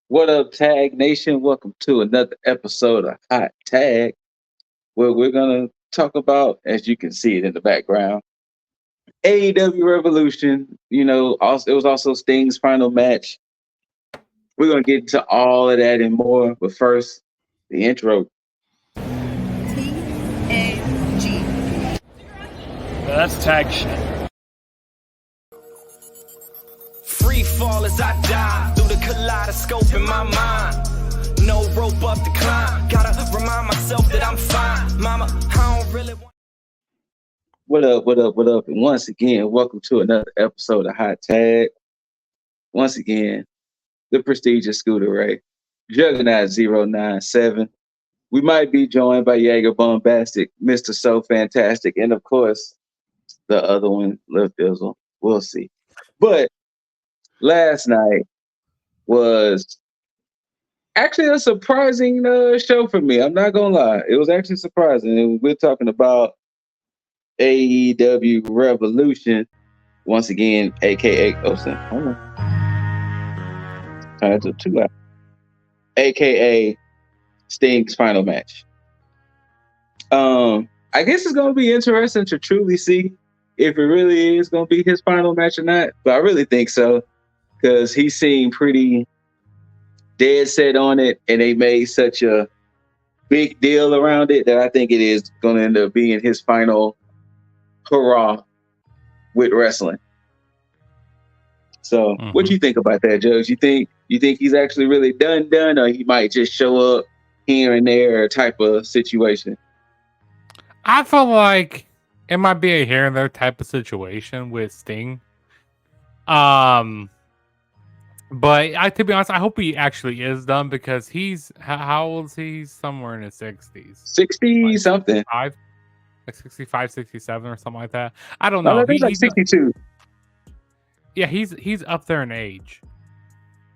What up, Tag Nation? Welcome to another episode of Hot Tag, where we're gonna talk about, as you can see it in the background, AEW Revolution. Also it was also Sting's final match. We're gonna get into all of that and more, but first, the intro. T.A.G. That's tag shit. Free fall as I die through the kaleidoscope in my mind. No rope up to climb. Gotta remind myself that I'm fine. Mama, I don't really want. What up, what up, what up? And once again, welcome to another episode of Hot Tag. Once again, the prestigious Scooter Ray, Juggernaut 097. We might be joined by Jaeger Bombastic, Mr. So Fantastic, and of course, the other one, Lil Fizzle. We'll see. But last night was actually a surprising show for me. I'm not gonna lie, it was actually surprising. And we're talking about AEW Revolution once again, aka hold on, turn it to 2 hours, aka Sting's final match. I guess it's gonna be interesting to truly see if it really is gonna be his final match or not. But I really think so, because he seemed pretty dead set on it, and they made such a big deal around it that I think it is going to end up being his final hurrah with wrestling. So, What do you think about that, Judge? You think he's actually really done, or he might just show up here and there type of situation? I feel like it might be a here and there type of situation with Sting. But to be honest, I hope he actually is done, because he's how old is he? He's somewhere in his 60s. 60 something. Like 65, 67 or something like that. I don't know. No, he's like 62. Yeah, he's up there in age.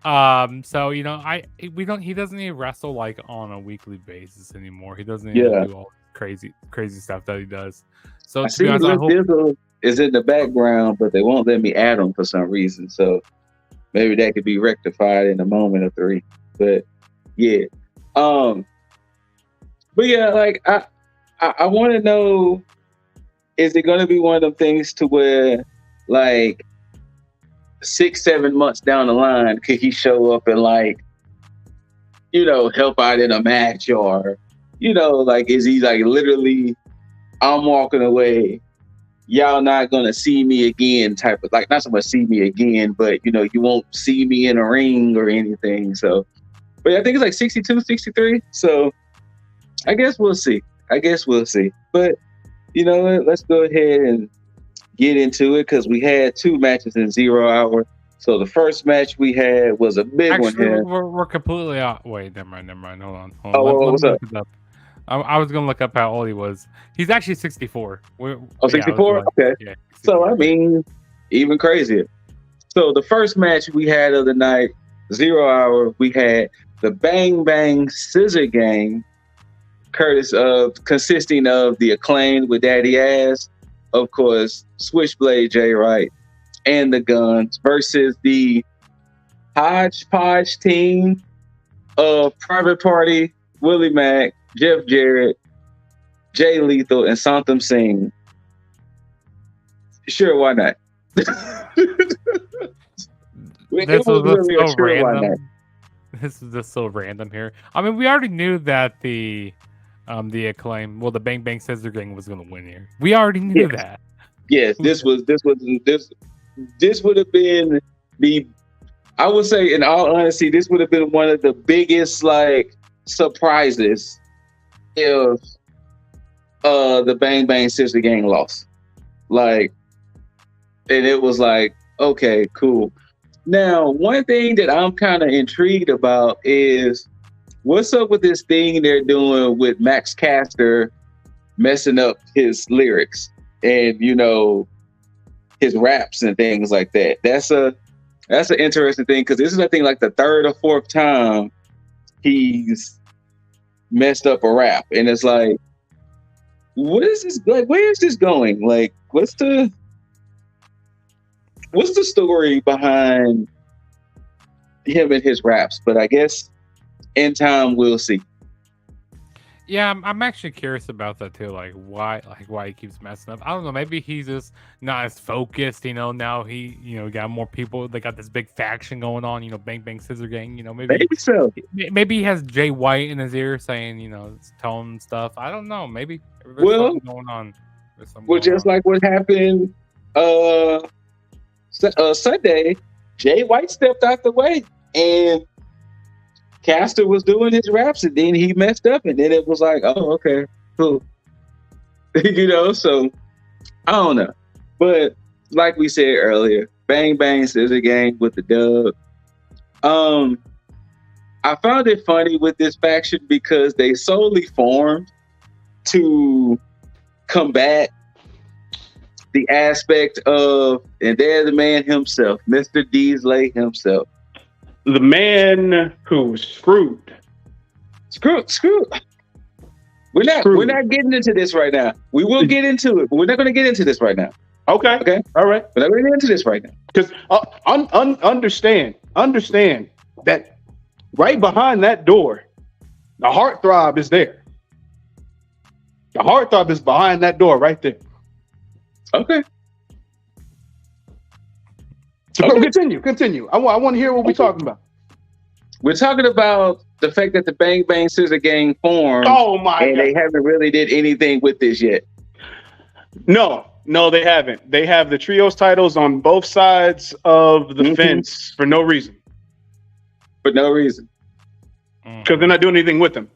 So he doesn't need to wrestle like on a weekly basis anymore. He doesn't need to do all crazy stuff that he does. So I see Dizzle is in the background, but they won't let me add him for some reason. So maybe that could be rectified in a moment or three. But yeah. But yeah, like I want to know, is it going to be one of them things to where, like, 6-7 months down the line, could he show up and, like, help out in a match, or, like, is he like literally, I'm walking away, y'all not gonna see me again type of, like, not so much see me again, but you won't see me in a ring or anything. So, but I think it's like 62, 63. So I guess we'll see. But let's go ahead and get into it, because we had 2 matches in 0 hour. So the first match we had was a big one here. We're completely out. Wait, never mind. Hold on. What's up? I was gonna look up how old he was. He's actually 64. 64? Okay. Yeah, 64. So, I mean, even crazier. So the first match we had of the night, 0 hour, we had the Bang Bang Scissor Gang, consisting of the Acclaimed with Daddy Ass, of course, Switchblade Jay Wright, and the Guns, versus the hodgepodge team of Private Party, Willie Mack, Jeff Jarrett, Jay Lethal, and Santam Singh. Sure, why not? This is just so random here. I mean, we already knew that the Acclaim, the Bang Bang Scissor Gang was going to win here. We already knew that. Yes, this would have been I would say, in all honesty, this would have been one of the biggest, like, surprises if the Bang Bang Scissor Gang lost. Like, and it was like, okay, cool. Now, one thing that I'm kind of intrigued about is, what's up with this thing they're doing with Max Caster messing up his lyrics and, his raps and things like that. That's an interesting thing, because this is, I think, like the 3rd or 4th time he's messed up a rap, and it's like, what is this? Like, where is this going? Like, what's the story behind him and his raps. But I guess in time we'll see. Yeah, I'm actually curious about that too. Like why he keeps messing up. I don't know. Maybe he's just not as focused. Now he got more people. They got this big faction going on. Bang Bang Scissor Gang. Maybe so. Maybe he has Jay White in his ear saying telling him stuff. I don't know. Maybe there's something going on. Just like what happened Sunday, Jay White stepped out the way and Caster was doing his raps, and then he messed up, and then it was like, oh, okay, cool. So I don't know. But like we said earlier, Bang Bang Scissor Gang with the dub. I found it funny with this faction because they solely formed to combat the aspect of, and there's the man himself, Mr. Deasley himself. The man who was screwed. Screwed. We're not getting into this right now. We will get into it, but we're not going to get into this right now. Okay. All right. We're not going to get into this right now. Because understand that right behind that door, the heartthrob is there. The heartthrob is behind that door right there. Okay. So continue. I want to hear what we're talking about. We're talking about the fact that the Bang Bang Scissor Gang formed. Oh my God. They haven't really did anything with this yet. No, they haven't. They have the trios titles on both sides of the fence for no reason. For no reason. Because they're not doing anything with them.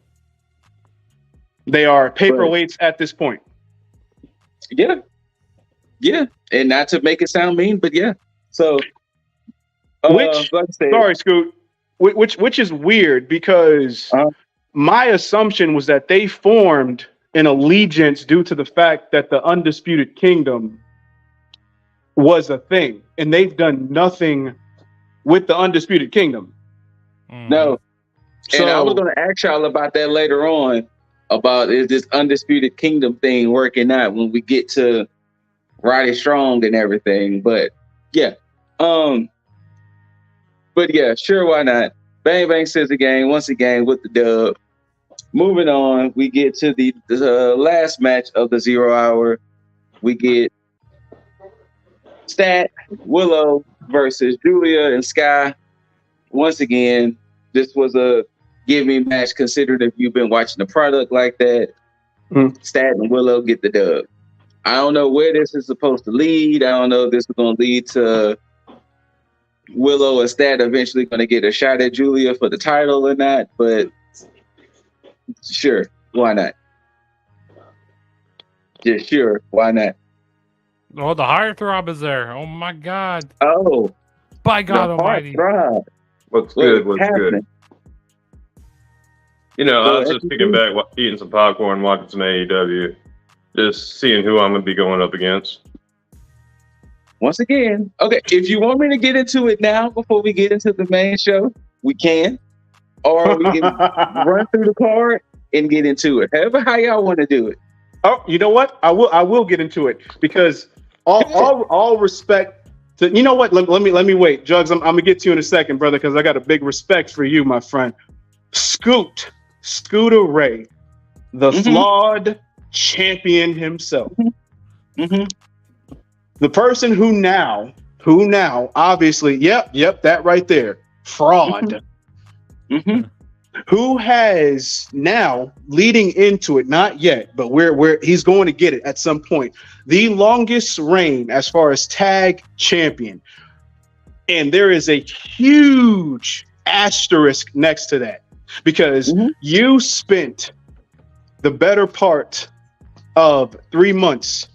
They are paperweights at this point. Yeah. And not to make it sound mean, but yeah. So, sorry, Scoot. Which is weird because my assumption was that they formed an allegiance due to the fact that the Undisputed Kingdom was a thing, and they've done nothing with the Undisputed Kingdom. No. And I was going to ask y'all about that later on, about is this Undisputed Kingdom thing working out when we get to Roddy Strong and everything. But yeah. But yeah, sure, why not? Bang Bang Scissor Gang, once again, with the dub. Moving on, we get to the last match of the 0 hour. We get Stat, Willow versus Julia and Sky. Once again, this was a give me match, considering if you've been watching the product like that. Stat and Willow get the dub. I don't know where this is supposed to lead. I don't know if this is going to lead to Willow and Stat eventually going to get a shot at Julia for the title or not, but sure, why not? Just sure, why not? Oh, the heartthrob is there. Oh my God. Oh, by God Almighty. What's good? I was just kicking back, eating some popcorn, watching some AEW, just seeing who I'm going to be going up against. Once again, okay, if you want me to get into it now before we get into the main show, we can. Or we can run through the card and get into it. However, how y'all want to do it. Oh, you know what? I will get into it because all respect to, you know what? Let me wait. Jugs, I'm gonna get to you in a second, brother, because I got a big respect for you, my friend. Scooter Ray, the flawed champion himself. The person who now, obviously, yep, that right there, fraud. Who has now, leading into it, not yet, but where he's going to get it at some point, the longest reign as far as tag champion. And there is a huge asterisk next to that because you spent the better part of 3 months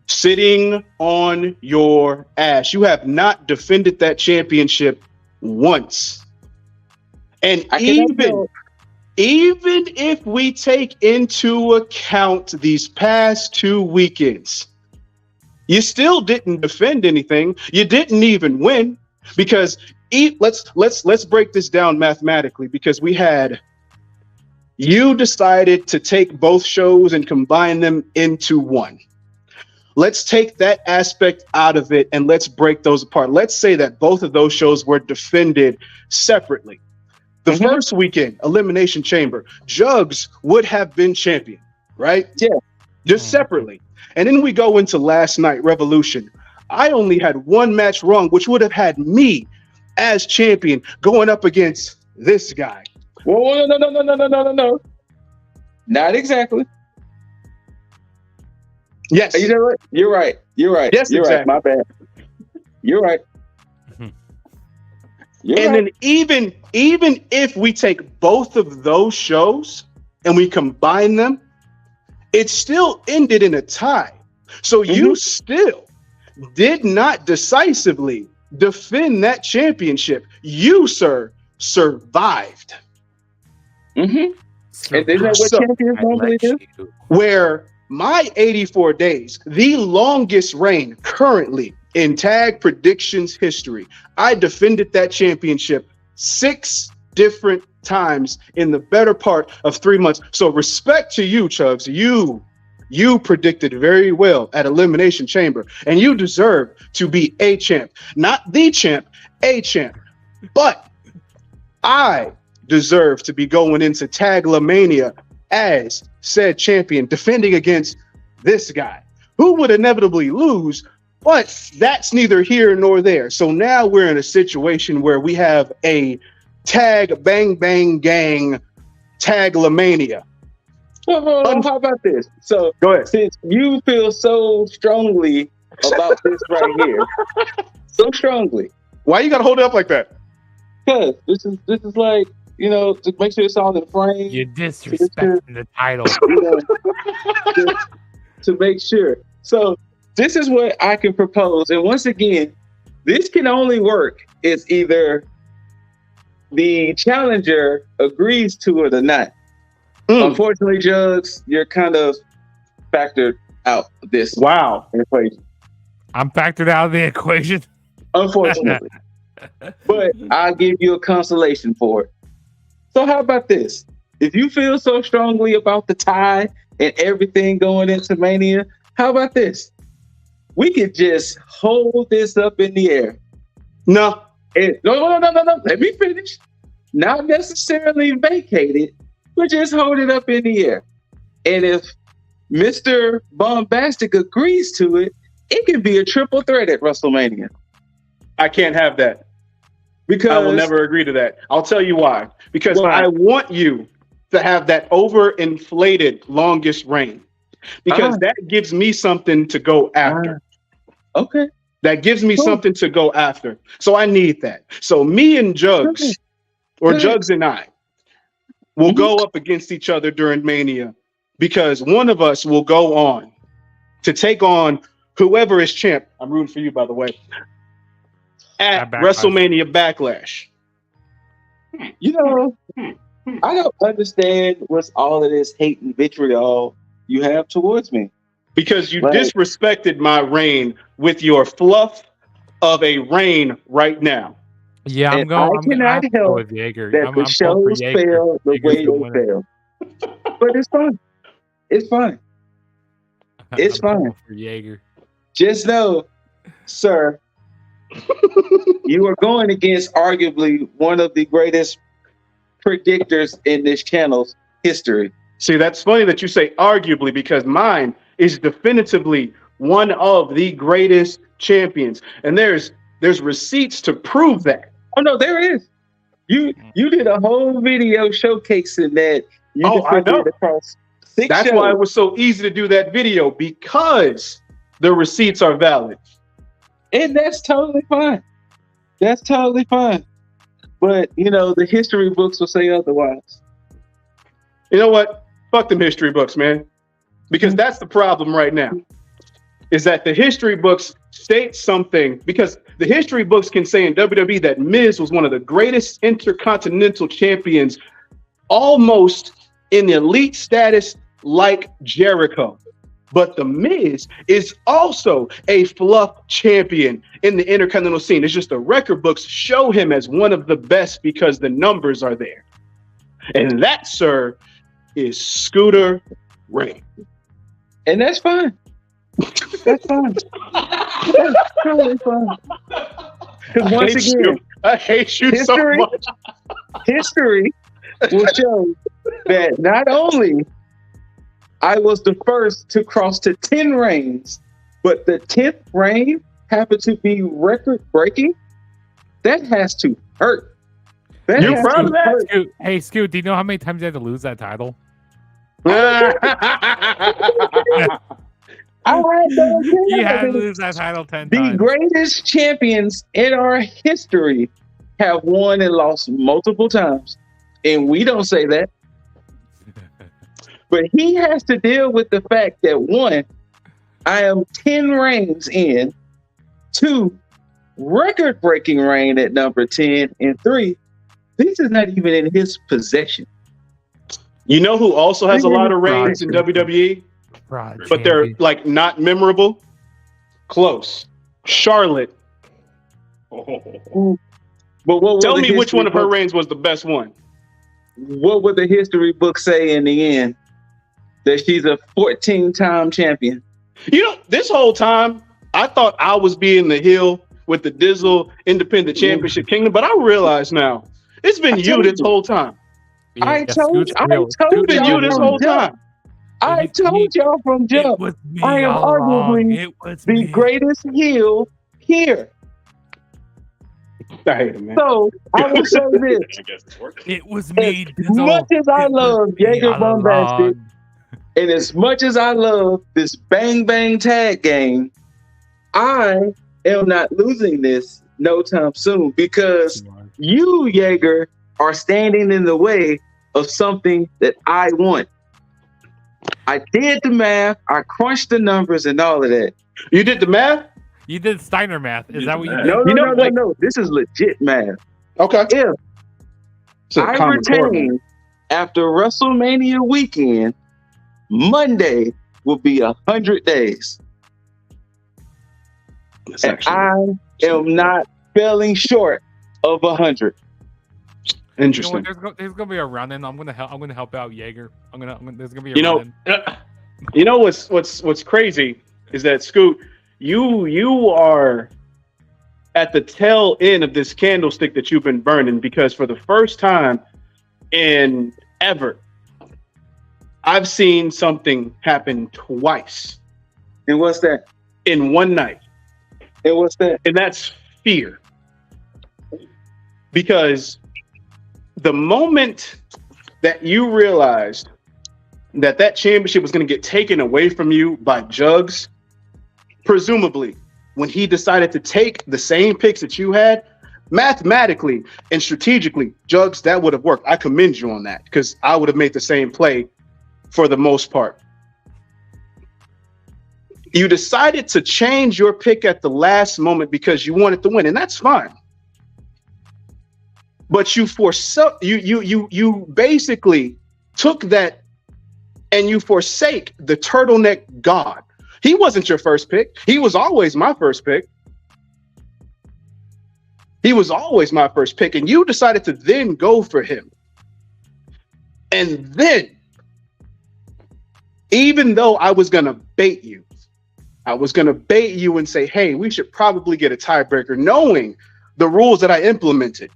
sitting on your ass. You have not defended that championship once. And even if we take into account these past 2 weekends, you still didn't defend anything. You didn't even win because let's break this down mathematically, because you decided to take both shows and combine them into one. let's take that aspect out of it and let's break those apart. Let's say that both of those shows were defended separately. The first weekend, Elimination Chamber, Jugs would have been champion, right? Yeah. Just separately. And then we go into last night, Revolution. I only had one match wrong, which would have had me as champion going up against this guy. Whoa, no. Not exactly. Yes. You know what? You're right. Yes, you're exactly. right. My bad. You're right. Then even if we take both of those shows and we combine them, it still ended in a tie. So you still did not decisively defend that championship. You, sir, survived. And isn't that what champions normally do? Where my 84 days, the longest reign currently in tag predictions history, I defended that championship 6 different times in the better part of 3 months. So respect to you, Chugs. You predicted very well at Elimination Chamber, and you deserve to be a champ. Not the champ, a champ. But I deserve to be going into Tag-La-Mania as said champion, defending against this guy, who would inevitably lose, but that's neither here nor there. So now we're in a situation where we have a tag bang bang gang Tag-La-Mania. Well, how about this? So go ahead. Since you feel so strongly about this right here, so strongly, why you gotta hold it up like that? Because this is like, you know, to make sure it's all in frame. You're disrespecting the title. You know, to make sure. So this is what I can propose. And once again, this can only work if either the challenger agrees to it or not. Unfortunately, Jugs, you're kind of factored out of this equation. I'm factored out of the equation. Unfortunately. But I'll give you a consolation for it. So how about this? If you feel so strongly about the tie and everything going into Mania, how about this? We could just hold this up in the air. No. No. Let me finish. Not necessarily vacate it, but just hold it up in the air. And if Mr. Bombastic agrees to it, it can be a triple threat at WrestleMania. I can't have that. Because I will never agree to that. I'll tell you why. Because I want you to have that overinflated longest reign. Because that gives me something to go after. Okay. That gives me something to go after. So I need that. So me and Jugs, or Jugs and I, will go up against each other during Mania. Because one of us will go on to take on whoever is champ. I'm rooting for you, by the way. At WrestleMania Backlash. You know, I don't understand what's all of this hate and vitriol you have towards me. Because you disrespected my reign with your fluff of a reign right now. Yeah, I cannot help with Jaeger. that the shows fail the way they fail. But it's fine. It's fine. It's fine. For Jaeger. Just know, sir, you are going against arguably one of the greatest predictors in this channel's history. See, that's funny that you say arguably, because mine is definitively one of the greatest champions. And there's receipts to prove that. Oh no, there is. You did a whole video showcasing that you defended across 6 That's shows. why it was so easy to do that video, because the receipts are valid. And that's totally fine. That's totally fine. But, you know, the history books will say otherwise. You know what? Fuck them history books, man. Because that's the problem right now. Is that the history books state something, because the history books can say in WWE that Miz was one of the greatest intercontinental champions, almost in elite status like Jericho. But the Miz is also a fluff champion in the intercontinental scene. It's just the record books show him as one of the best because the numbers are there. And that, sir, is Scooter Ray. And that's fine. That's fine. That's totally fine. Because once again, I hate you so much. History will show that not only I was the first to cross to 10 reigns, but the 10th reign happened to be record-breaking. That has to hurt. You're proud of that? Scoot, hey, Scoot, do you know how many times you had to lose that title? You had to lose that title 10 the times. The greatest champions in our history have won and lost multiple times. And we don't say that. But he has to deal with the fact that 1, I am 10 reigns in, 2, record-breaking reign at number 10, and 3, this is not even in his possession. You know who also has a lot of reigns in WWE? But they're like not memorable? Close. Charlotte. Oh. But tell me which one of her reigns was the best one. What would the history book say in the end? That she's a 14-time champion. You know, this whole time, I thought I was being the heel with the Dizzle Independent Championship Kingdom, but I realize now, it's been you this whole time. Yeah, I told you this whole time. I told y'all from jump. I am arguably the greatest heel here. I hate it, man. So I will say this. It was me. As much as I love Jaeger Bombastic, and as much as I love this Bang Bang tag game, I am not losing this no time soon because you, Jaeger, are standing in the way of something that I want. I did the math. I crunched the numbers and all of that. You did the math? You did Steiner math. Is that what you did? No. This is legit math. Okay. If I retain after WrestleMania weekend, Monday will be 100 days. And I am not falling short of 100. Interesting. You know, there's gonna be a run-in. I'm gonna help out Jaeger. There's gonna be a run-in. You know what's crazy is that Scoot, you are at the tail end of this candlestick that you've been burning, because for the first time in ever, I've seen something happen twice. And what's that? In one night. And what's that? And that's fear. Because the moment that you realized that championship was going to get taken away from you by Jugs, presumably when he decided to take the same picks that you had, mathematically and strategically, Jugs, that would have worked. I commend you on that, because I would have made the same play for the most part. You decided to change your pick at the last moment because you wanted to win, and that's fine. But you basically took that and you forsake the turtleneck god. He wasn't your first pick. He was always my first pick. And you decided to then go for him. And then, even though I was going to bait you and say, hey, we should probably get a tiebreaker, knowing the rules that I implemented.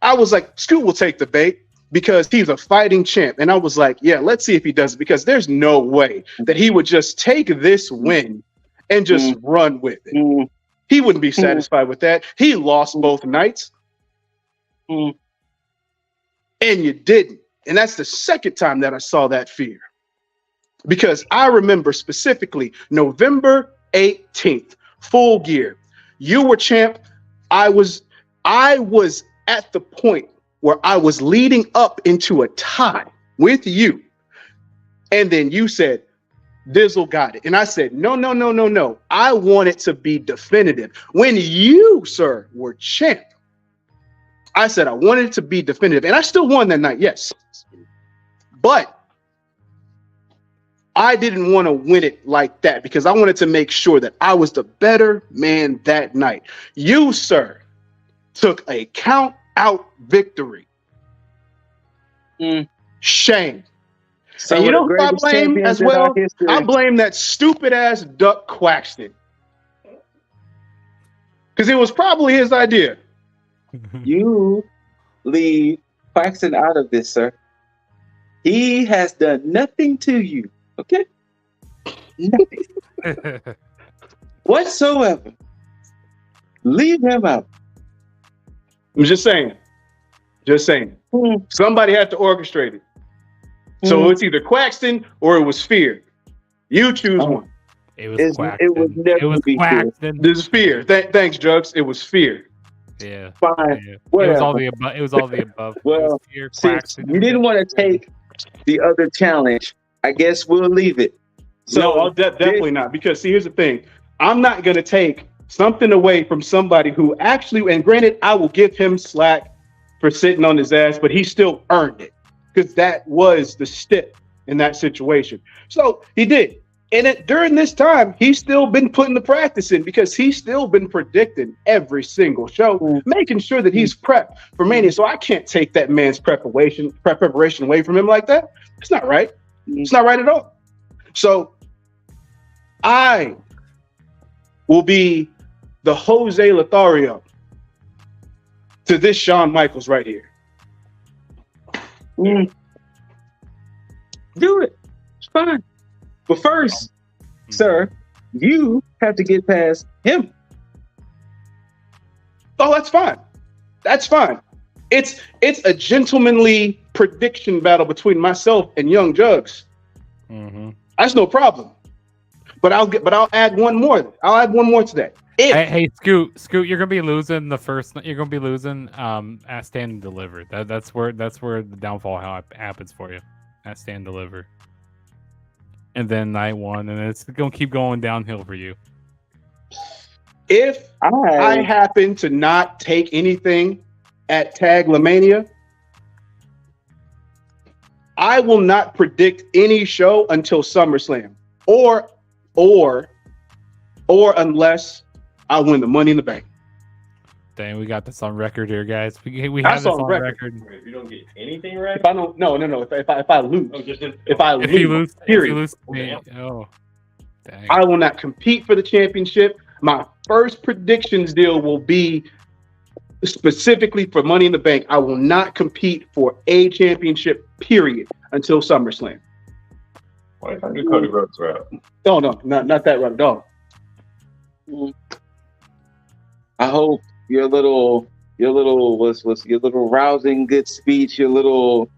I was like, Scoot will take the bait because he's a fighting champ. And I was like, yeah, let's see if he does it, because there's no way that he would just take this win and just run with it. He wouldn't be satisfied with that. He lost both nights. And you didn't. And that's the second time that I saw that fear. Because I remember specifically November 18th, Full Gear. You were champ. I was at the point where I was leading up into a tie with you. And then you said, Dizzle got it. And I said, no. I want it to be definitive. When you, sir, were champ, I said I wanted it to be definitive. And I still won that night, yes. But I didn't want to win it like that, because I wanted to make sure that I was the better man that night. You, sir, took a count out victory. Shame. Some and you of the know who I greatest blame champions as in our well? history. I blame that stupid ass Duck Quaxton. Because it was probably his idea. You leave Claxton out of this, sir. He has done nothing to you. Okay? Nothing. Whatsoever. Leave him out. I'm just saying. Just saying. Somebody had to orchestrate it. So it's either Quaxton or it was Fear. You choose one. It was Quaxton. It was never It was be Quaxton. This is Fear. Thanks, Drugs. It was Fear. Yeah. Fine. Yeah. It Whatever. was all the above. It was all the above. Well, Fear, since Quaxton, you didn't want to take the other challenge, I guess we'll leave it. So No, I'll definitely not. Because see, here's the thing. I'm not going to take something away from somebody who actually, and granted, I will give him slack for sitting on his ass, but he still earned it because that was the step in that situation. So he did. And during this time, he's still been putting the practice in because he's still been predicting every single show, making sure that he's prepped for Mania. So I can't take that man's preparation away from him like that. It's not right. It's not right at all. So I will be the Jose Lothario to this Shawn Michaels right here. Do it. It's fine. But first, sir, you have to get past him. Oh, that's fine. That's fine. It's a gentlemanly prediction battle between myself and Young Jugs. That's no problem. But I'll add one more. I'll add one more to that. Hey, Scoot, you're gonna be losing the first. You're gonna be losing at Stand and Deliver. That's where the downfall happens for you. At Stand and Deliver. And then night one, and it's gonna keep going downhill for you. If I happen to not take anything at T.A.G. LaMania, I will not predict any show until SummerSlam, or unless I win the Money in the Bank. Dang, we got this on record here, guys. We have this on record. If you don't get anything right, If I don't, no. If I lose, If you lose, period. Dang. I will not compete for the championship. My first predictions deal will be specifically for Money in the Bank. I will not compete for a championship, period, until SummerSlam. why can't you Cody Rhodes route? No, not that route at all. I hope your little rousing good speech, your little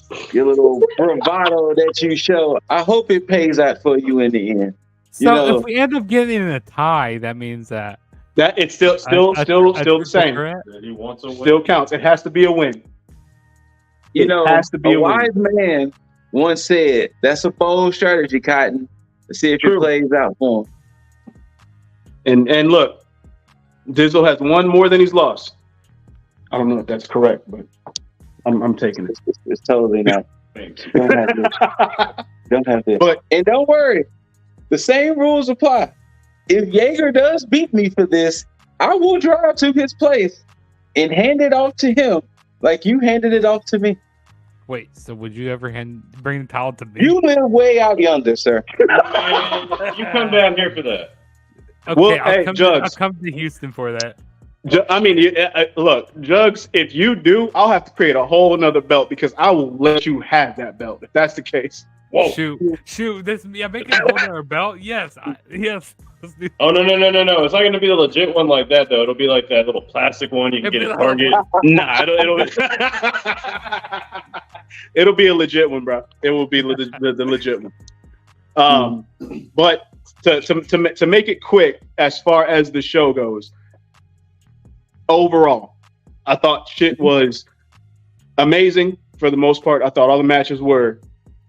bravado that you show, I hope it pays out for you in the end. So if we end up getting in a tie, that means that it's still the same. He wants a win. Still counts. It has to be a win. It has to be a wise man once said, "That's a bold strategy, Cotton. Let's see if it plays out for him." And look, Dizzle has won more than he's lost. I don't know if that's correct, but I'm taking it. It's totally not. Don't have this. But and don't worry, the same rules apply. If Jaeger does beat me for this, I will drive to his place and hand it off to him like you handed it off to me. Wait, so would you ever bring the towel to me? You live way out yonder, sir. You come down here for that. Okay, well, I'll come to Houston for that. I mean, look, Jugs, if you do, I'll have to create a whole another belt because I will let you have that belt if that's the case. Whoa. Shoot! Make it hold our belt. Yes, yes. Oh no! It's not going to be the legit one like that though. It'll be like that little plastic one you can get at Target. Nah, it'll be a legit one, bro. It will be the legit one. But to make it quick, as far as the show goes, overall, I thought shit was amazing for the most part. I thought all the matches were,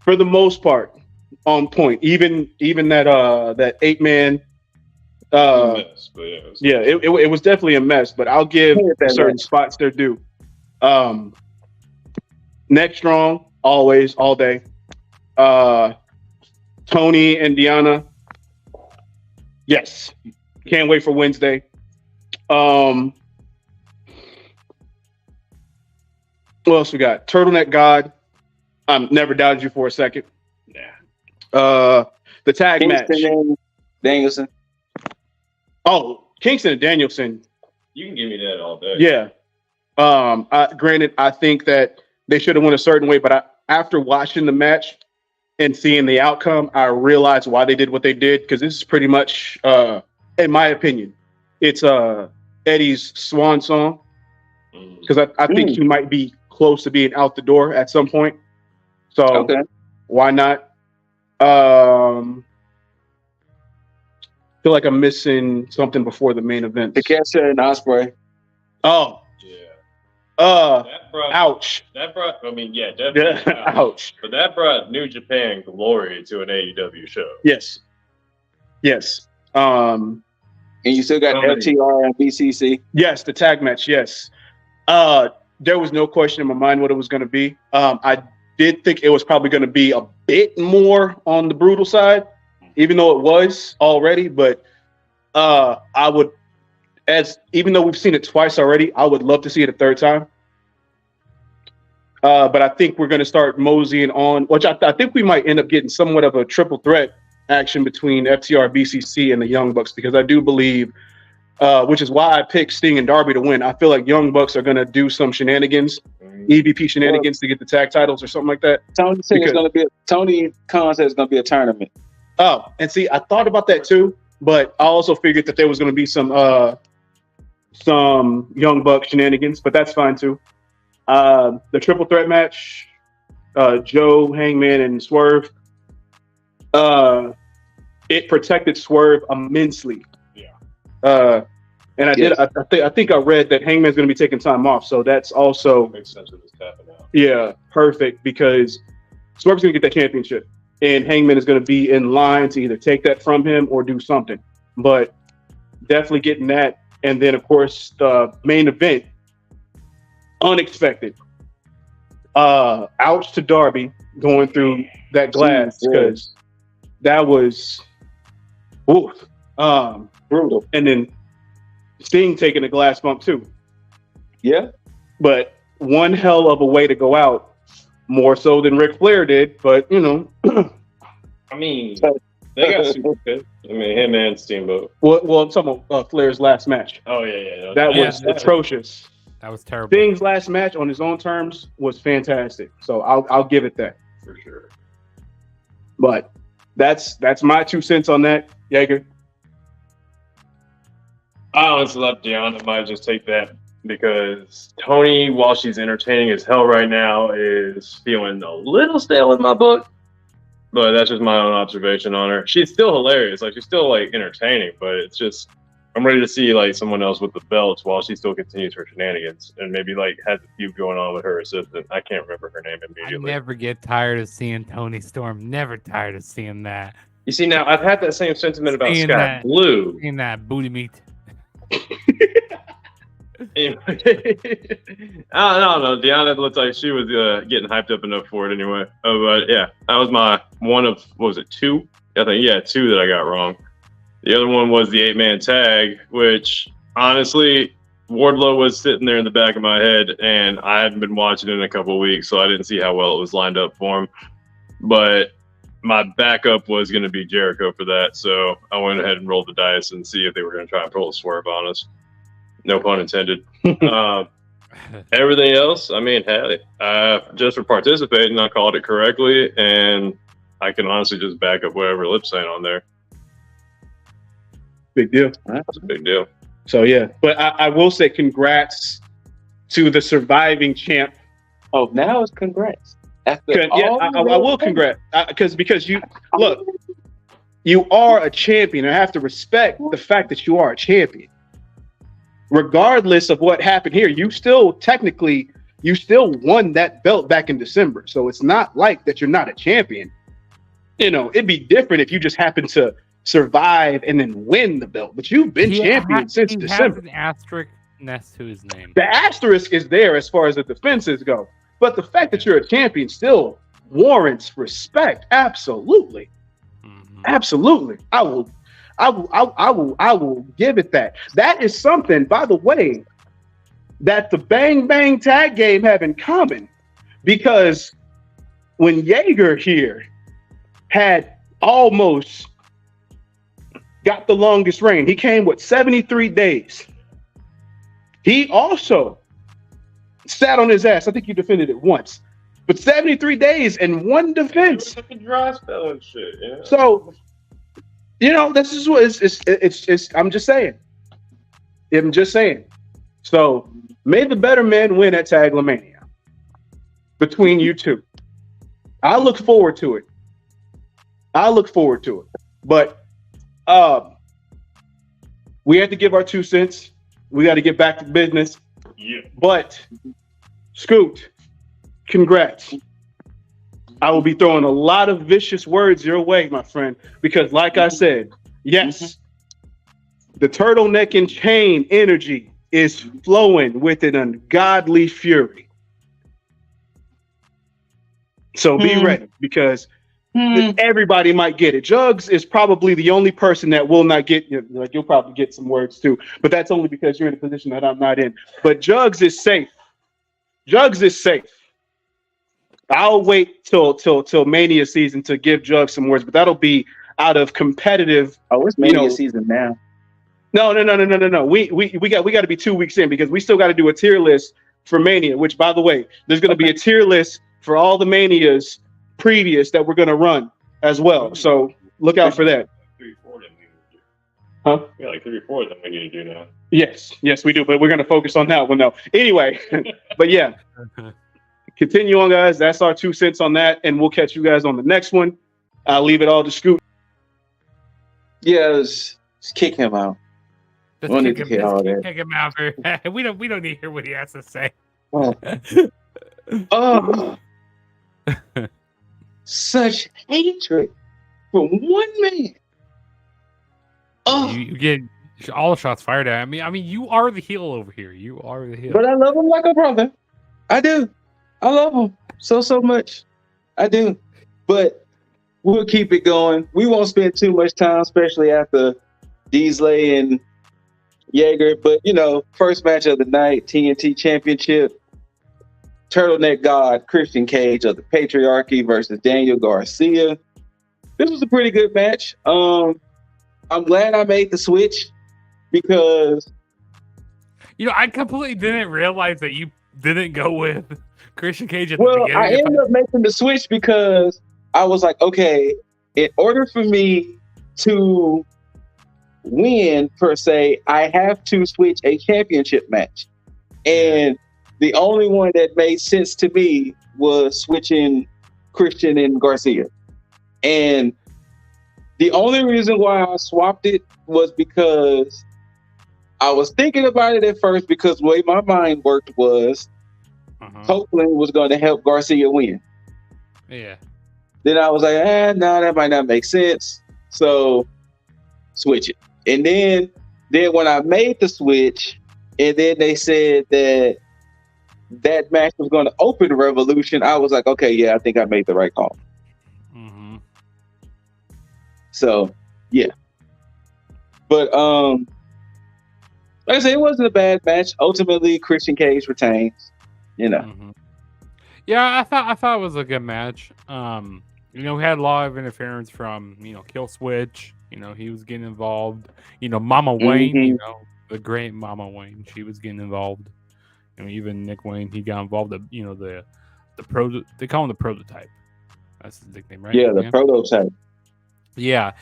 for the most part, on point. Even that 8-man. Mess, but it was definitely a mess. But I'll give certain spots their due. Neck strong, always, all day. Tony and Deanna. Yes. Can't wait for Wednesday. What else we got? Turtleneck God. Never doubted you for a second. The tag Kingston match. and Danielson. Oh, Kingston and Danielson. You can give me that all day. Yeah. Granted, I think that they should have went a certain way, but after watching the match and seeing the outcome, I realized why they did what they did, because this is pretty much, in my opinion, it's Eddie's swan song, because I think he might be close to being out the door at some point. So why not? Feel like I'm missing something before the main event. Takeshita and Ospreay. Oh. Ouch. That brought, I mean, yeah, definitely. Yeah, ouch. But that brought New Japan glory to an AEW show. Yes. And you still got FTR and BCC. Yes, the tag match. Yes. There was no question in my mind what it was going to be. I did think it was probably going to be a bit more on the brutal side, even though it was already. But I would, even though we've seen it twice already, I would love to see it a third time. But I think we're going to start moseying on, which I think we might end up getting somewhat of a triple threat action between FTR, BCC, and the Young Bucks, because I do believe, which is why I picked Sting and Darby to win. I feel like Young Bucks are going to do some shenanigans, EVP shenanigans, to get the tag titles or something like that. Tony Khan said it's going to be a tournament. Oh, and see, I thought about that too, but I also figured that there was going to be some Young Buck shenanigans, but that's fine too. The triple threat match, Joe, Hangman, and Swerve, it protected Swerve immensely. Yeah. And I think I read that Hangman's going to be taking time off, so that's also makes sense with this tapping out. Yeah, perfect, because Swerve's going to get that championship, and Hangman is going to be in line to either take that from him or do something. But definitely getting that, and then of course the main event, unexpected. Ouch to Darby going through that glass, because that was brutal. And then Sting taking a glass bump too. Yeah. But one hell of a way to go out, more so than Ric Flair did, but you know. I mean, they got super good. I mean, him and Steamboat. Well, I'm talking about Flair's last match. Oh, yeah. That was atrocious. That was terrible. Sting's last match on his own terms was fantastic. So I'll give it that. For sure. But that's my 2 cents on that, Jaeger. I honestly love Deanna. Might just take that because Tony, while she's entertaining as hell right now, is feeling a little stale in my book. But that's just my own observation on her. She's still hilarious. Like, she's still like entertaining, but it's just, I'm ready to see like someone else with the belts while she still continues her shenanigans and maybe like has a feud going on with her assistant. I can't remember her name immediately. I never get tired of seeing Tony Storm. Never tired of seeing that. You see, now I've had that same sentiment about Scott Blue. Seeing that booty meat. I don't know. Deanna looked like she was getting hyped up enough for it anyway. But yeah, that was my one of, what was it, 2? I think, yeah, 2 that I got wrong. The other one was the 8-man tag, which honestly, Wardlow was sitting there in the back of my head, and I hadn't been watching it in a couple of weeks, so I didn't see how well it was lined up for him. But my backup was going to be Jericho for that, so I went ahead and rolled the dice and see if they were going to try and pull a swerve on us. No pun intended. Everything else, I mean, hey, just for participating, I called it correctly, and I can honestly just back up whatever lip sync on there. Big deal. That's a big deal. So yeah, but I will say congrats to the surviving champ. Oh, now it's congrats. I will congrats because you look, you are a champion. I have to respect the fact that you are a champion. Regardless of what happened here, you still won that belt back in December. So it's not like that you're not a champion. You know, it'd be different if you just happened to survive and then win the belt. But you've been champion since December. Has an asterisk next to his name. The asterisk is there as far as the defenses go. But the fact that you're a champion still warrants respect. Absolutely. Mm-hmm. Absolutely. I will give it that. That is something, by the way, that the Bang Bang tag game have in common. Because when Jaeger here had almost got the longest reign. He came with 73 days. He also sat on his ass. I think you defended it once, but 73 days and one defense. Like a dry spell and shit. Yeah. So, this is what it's. I'm just saying. So, may the better man win at Taglamania between you two. I look forward to it. But we had to give our 2 cents. We got to get back to business. Yeah. But Scoot, congrats. I will be throwing a lot of vicious words your way, my friend, because like I said, yes, the turtleneck and chain energy is flowing with an ungodly fury. So be ready, because everybody might get it. Jugs is probably the only person that will not get you. Like, you'll probably get some words too, but that's only because you're in a position that I'm not in. But Jugs is safe. I'll wait till Mania season to give Jugs some words, but that'll be out of competitive. Oh, it's Mania season now. No. We got to be 2 weeks in, because we still got to do a tier list for Mania. Which, by the way, there's going to be a tier list for all the Manias previous that we're going to run as well. So look out for that. 3 or 4 of them we need to do. Huh? Yeah, like 3 or 4 of them we need to do now. Yes, we do. But we're going to focus on that one though. Anyway, but yeah, continue on, guys. That's our 2 cents on that, and we'll catch you guys on the next one. I'll leave it all to Scoot. Yeah, just kick him out. Kick him out. We don't need to hear what he has to say. Oh. Such hatred from one man. Oh, you get all the shots fired at. I mean, you are the heel over here. You are the heel. But I love him like a brother. I do. I love him so much. I do. But we'll keep it going. We won't spend too much time, especially after Diesley and Jaeger. But first match of the night, TNT Championship. Turtleneck God Christian Cage of the Patriarchy versus Daniel Garcia. This was a pretty good match. I'm glad I made the switch, because I completely didn't realize that you didn't go with Christian Cage at the beginning. I ended up making the switch because I was like, okay, in order for me to win per se, I have to switch a championship match. And the only one that made sense to me was switching Christian and Garcia. And the only reason why I swapped it was because I was thinking about it at first, because the way my mind worked was Copeland was going to help Garcia win. Yeah. Then I was like, no, that might not make sense. So switch it. And then when I made the switch, and then they said that match was going to open Revolution, I was like, okay, yeah, I think I made the right call. Mm-hmm. So, yeah. But, like I said, it wasn't a bad match. Ultimately, Christian Cage retains, Mm-hmm. Yeah, I thought it was a good match. We had a lot of interference from, Kill Switch. He was getting involved. Mama Wayne, the great Mama Wayne, she was getting involved. Even Nick Wayne, he got involved. They call him the prototype. That's his nickname, right? Yeah, the prototype. Yeah,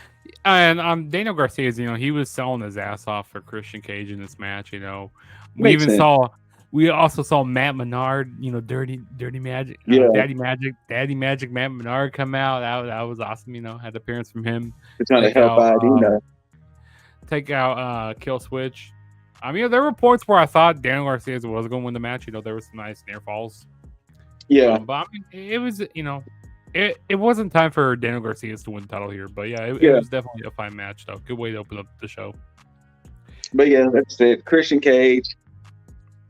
and Daniel Garcia, he was selling his ass off for Christian Cage in this match. We also saw Matt Menard, Dirty Magic, Daddy Magic, Matt Menard come out. That was awesome. Had appearance from him. They're trying to help out, take out Kill Switch. There were points where I thought Daniel Garcia was going to win the match. There were some nice near falls. Yeah. But it was, it wasn't time for Daniel Garcia to win the title here. But yeah, it was definitely a fine match, though. Good way to open up the show. But yeah, that's it. Christian Cage,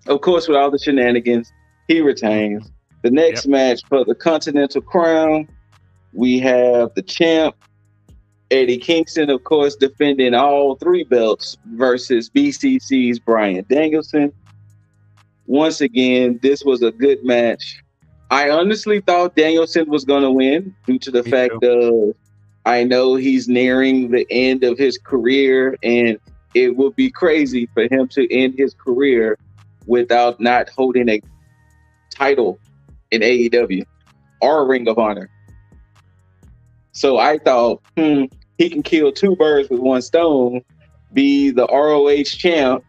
of course, with all the shenanigans, he retains. The next match for the Continental Crown, we have the champ, Eddie Kingston, of course, defending all 3 belts versus BCC's Bryan Danielson. Once again, this was a good match. I honestly thought Danielson was going to win due to the fact of I know he's nearing the end of his career, and it would be crazy for him to end his career without not holding a title in AEW or Ring of Honor. So I thought, he can kill two birds with one stone, be the ROH champ,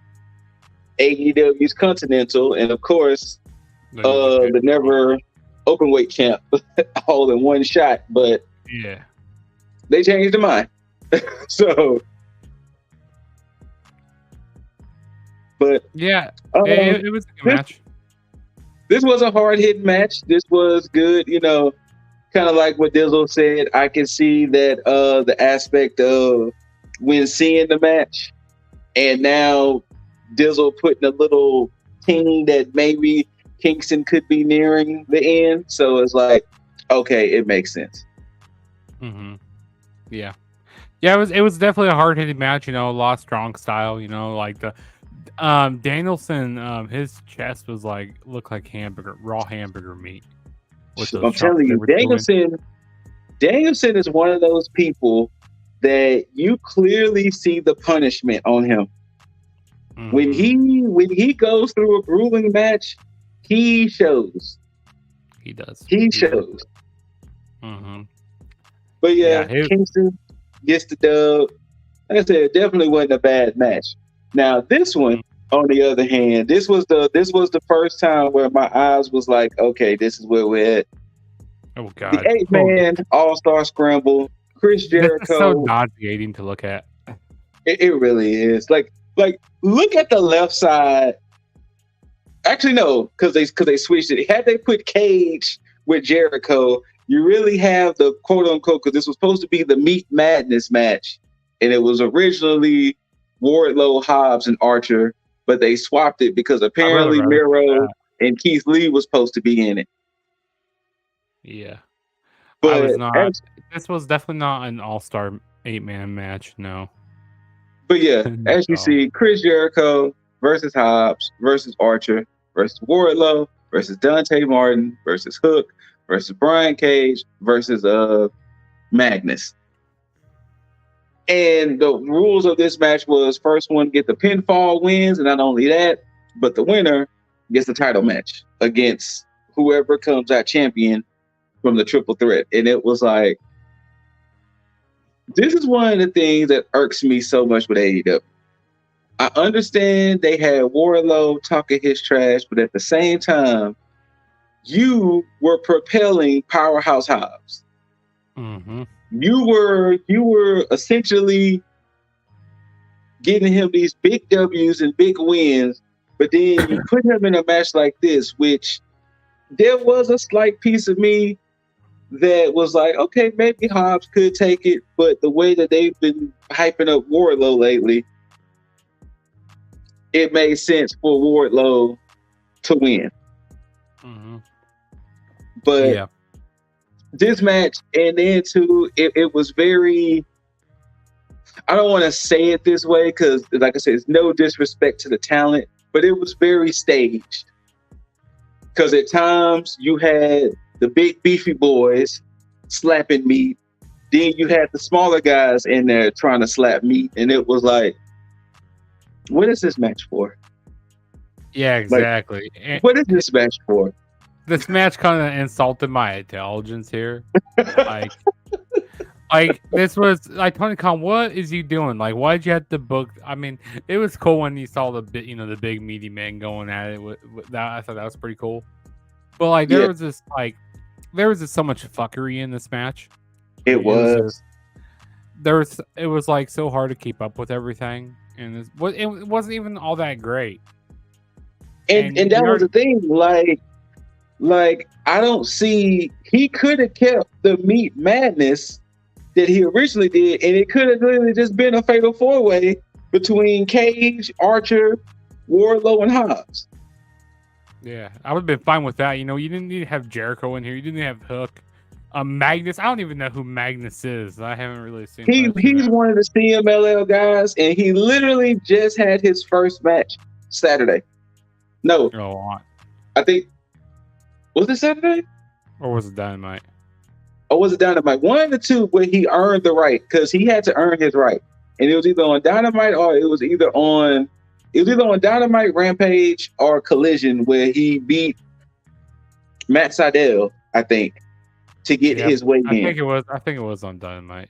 AEW's Continental, and of course, the never openweight champ, all in one shot. But yeah, they changed their mind. So, but yeah, it was a good match. This was a hard hitting match. This was good, kind of like what Dizzle said. I can see that the aspect of when seeing the match, and now Dizzle putting a little ting that maybe Kingston could be nearing the end. So it's like, okay, it makes sense. Mm-hmm. Yeah. It was definitely a hard hitting match. A lot of strong style. Like the Danielson, his chest was looked like raw hamburger meat. I'm telling you, Danielson is one of those people that you clearly see the punishment on him. Mm-hmm. When he goes through a grueling match, he shows. He does. He shows. Mm-hmm. But Kingston gets the dub. Like I said, it definitely wasn't a bad match. Now this one, on the other hand, this was the first time where my eyes was like, okay, this is where we're at. Oh God! The 8-man All-Star Scramble. Chris Jericho. This is so nauseating to look at. It really is. Like look at the left side. Actually, no, because they switched it. Had they put Cage with Jericho, you really have the quote unquote, because this was supposed to be the Meat Madness match, and it was originally Wardlow, Hobbs, and Archer, but they swapped it because apparently Miro and Keith Lee was supposed to be in it. Yeah, but I was not. This was definitely not an all-star 8-man match. No. But yeah, as you see, Chris Jericho versus Hobbs versus Archer versus Wardlow versus Dante Martin versus Hook versus Brian Cage versus Magnus. And the rules of this match was first one get the pinfall wins, and not only that, but the winner gets the title match against whoever comes out champion from the triple threat. And it was like, this is one of the things that irks me so much with AEW. I understand they had Wardlow talking his trash, but at the same time, you were propelling Powerhouse Hobbs. Mm-hmm. You were essentially getting him these big W's and big wins, but then you put him in a match like this, which there was a slight piece of me that was like, okay, maybe Hobbs could take it, but the way that they've been hyping up Wardlow lately, it made sense for Wardlow to win. Mm-hmm. But this match, and then too, it was very, I don't want to say it this way because, like I said, it's no disrespect to the talent, but it was very staged. Because at times you had the big beefy boys slapping meat, then you had the smaller guys in there trying to slap meat, and it was like, what is this match for? Yeah, exactly. Like, what is this match for? This match kind of insulted my intelligence here. Like this was like, Tony Khan, what is he doing? Like, why'd you have to book? I mean, it was cool when you saw the big meaty man going at it with that. I thought that was pretty cool. But like, there was just so much fuckery in this match. It was like so hard to keep up with everything, and it wasn't even all that great. And that was the thing, like I don't see, he could have kept the Meat Madness that he originally did, and it could have really just been a fatal 4-way between Cage, Archer, Wardlow, and Hobbs. Yeah, I would have been fine with that. You didn't need to have Jericho in here. You didn't need to have Hook. Magnus, I don't even know who Magnus is. I haven't really seen. He's one of the CMLL guys, and he literally just had his first match Saturday. No, I think, was it Saturday? Or was it Dynamite? or was it Dynamite? One of the two where he earned the right, because he had to earn his right. And it was either on Dynamite or it was either on Dynamite, Rampage, or Collision, where he beat Matt Sydal, I think, to get his way in. I think it was on Dynamite.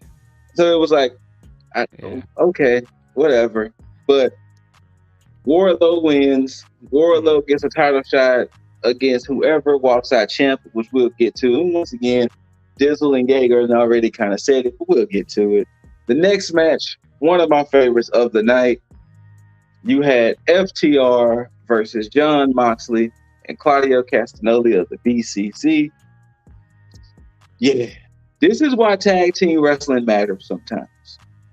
So it was like, okay, whatever. But Wardlow wins. Wardlow gets a title shot against whoever walks out champ, which we'll get to. And once again, Dizzle and Gager already kind of said it, but we'll get to it. The next match, one of my favorites of the night, you had FTR versus Jon Moxley and Claudio Castagnoli of the BCC. Yeah, this is why tag team wrestling matters sometimes.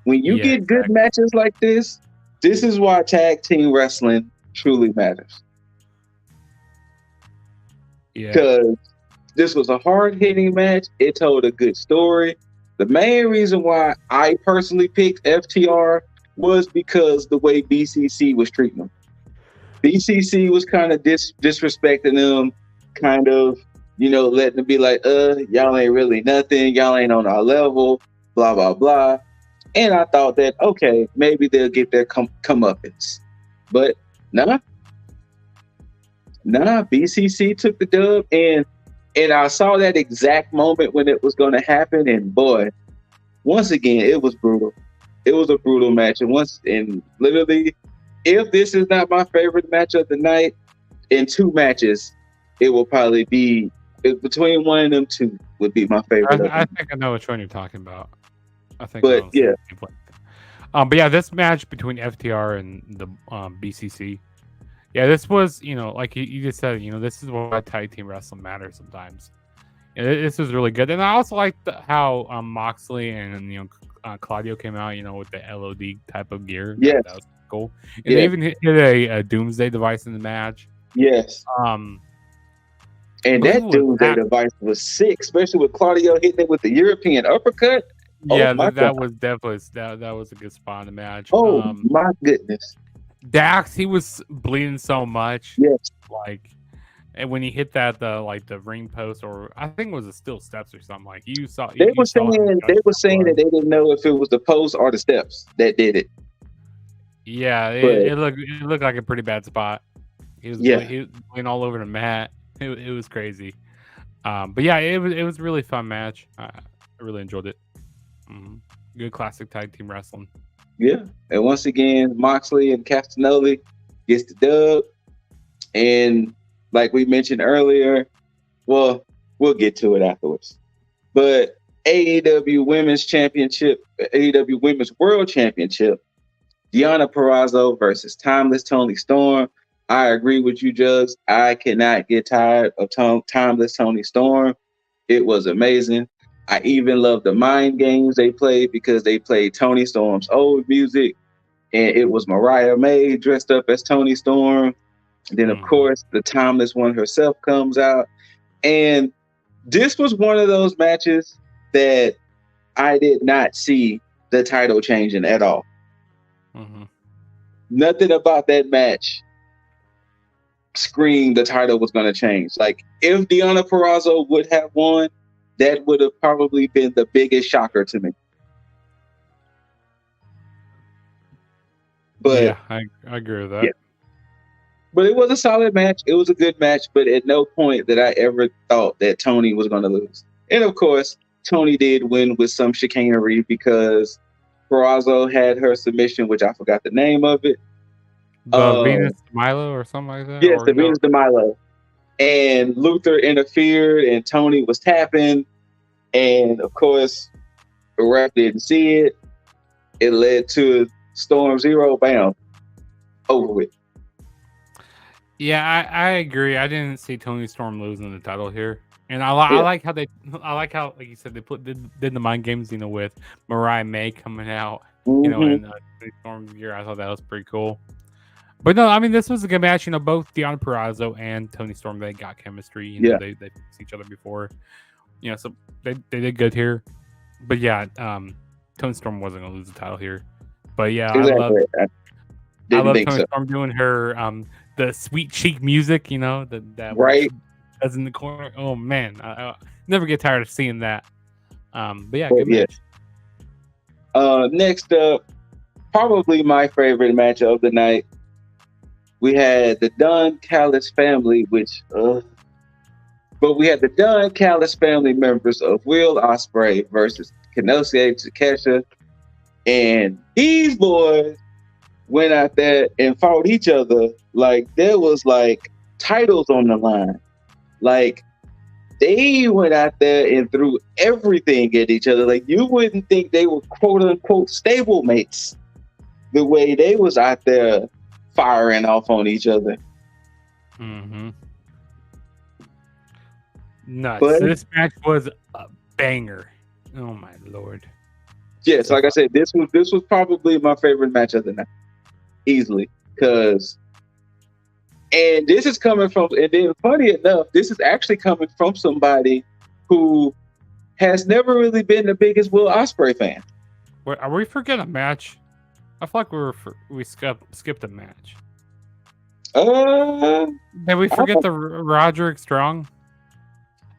When you get good matches like this is why tag team wrestling truly matters. Yeah. Because this was a hard-hitting match. It told a good story. The main reason why I personally picked FTR was because the way BCC was treating them. BCC was kind of disrespecting them, kind of, letting them be like, y'all ain't really nothing. Y'all ain't on our level, blah, blah, blah. And I thought that, okay, maybe they'll get their comeuppance. But nah, BCC took the dub, and I saw that exact moment when it was going to happen, and boy, once again, it was brutal. It was a brutal match, and literally, if this is not my favorite match of the night, in two matches, it will probably be between one of them two would be my favorite. I think I know which one you're talking about. But yeah, this match between FTR and the BCC. Yeah, this was, like you just said, this is why tag team wrestling matters sometimes. This was really good, and I also liked how Moxley and Claudio came out, with the LOD type of gear. Yes, that was cool. And they even hit a Doomsday device in the match. Yes. And that Doomsday device was sick, especially with Claudio hitting it with the European uppercut. Yeah, that was definitely that was a good spot in the match. Oh my goodness. Dax, he was bleeding so much. Yes. And when he hit that the ring post, or I think it was the steel steps or something, like you saw. They were saying that they didn't know if it was the post or the steps that did it. Yeah, it looked like a pretty bad spot. He was bleeding all over the mat. It was crazy. But yeah, it was a really fun match. I really enjoyed it. Good classic tag team wrestling. Yeah, and once again, Moxley and Castagnoli gets the dub, and like we mentioned earlier, well, we'll get to it afterwards. But AEW Women's Championship, AEW Women's World Championship, Deonna Purrazzo versus Timeless Toni Storm. I agree with you, Jugs. I cannot get tired of Timeless Toni Storm. It was amazing. I even love the mind games they played because they played Toni Storm's old music, and it was Mariah May dressed up as Toni Storm. And then, of course, the Timeless one herself comes out. And this was one of those matches that I did not see the title changing at all. Nothing about that match screamed the title was going to change. Like, if Deonna Purrazzo would have won, that would have probably been the biggest shocker to me. But yeah, I agree with that. Yeah. But it was a solid match. It was a good match, but at no point did I ever thought that Toni was going to lose. And of course, Toni did win with some chicanery because Purrazzo had her submission, which I forgot the name of it. The Venus de Milo or something like that? Yes, Venus de Milo. And Luther interfered, and Toni was tapping. And of course, the ref didn't see it. It led to Storm Zero. Bam. Over with. Yeah, I agree. I didn't see Toni Storm losing the title here. And I like how like you said, they did the mind games, with Mariah May coming out, in Toni Storm's gear. I thought that was pretty cool. But no, I mean, this was a good match. Both Deonna Purrazzo and Toni Storm, they got chemistry. They faced each other before. So they did good here. But yeah, Toni Storm wasn't going to lose the title here. But yeah, exactly. I love Toni Storm doing her the sweet cheek music. That right as in the corner. Oh man, I never get tired of seeing that. But yeah, good match. Next up, probably my favorite match of the night. We had the Don Callis family, but we had the Don Callis family members of Will Ospreay versus Kenosuke Takeshita, and these boys went out there and fought each other like there was like titles on the line. Like they went out there and threw everything at each other. Like you wouldn't think they were quote unquote stablemates the way they was out there firing off on each other. Mm-hmm. Nuts. But this match was a banger. Oh my lord. Yes, like I said, this was probably my favorite match of the night. Easily. And this is coming from, and then funny enough, this is actually coming from somebody who has never really been the biggest Will Ospreay fan. Wait, are we forgetting a match? I feel like we skipped a match. Did we forget the Roderick Strong?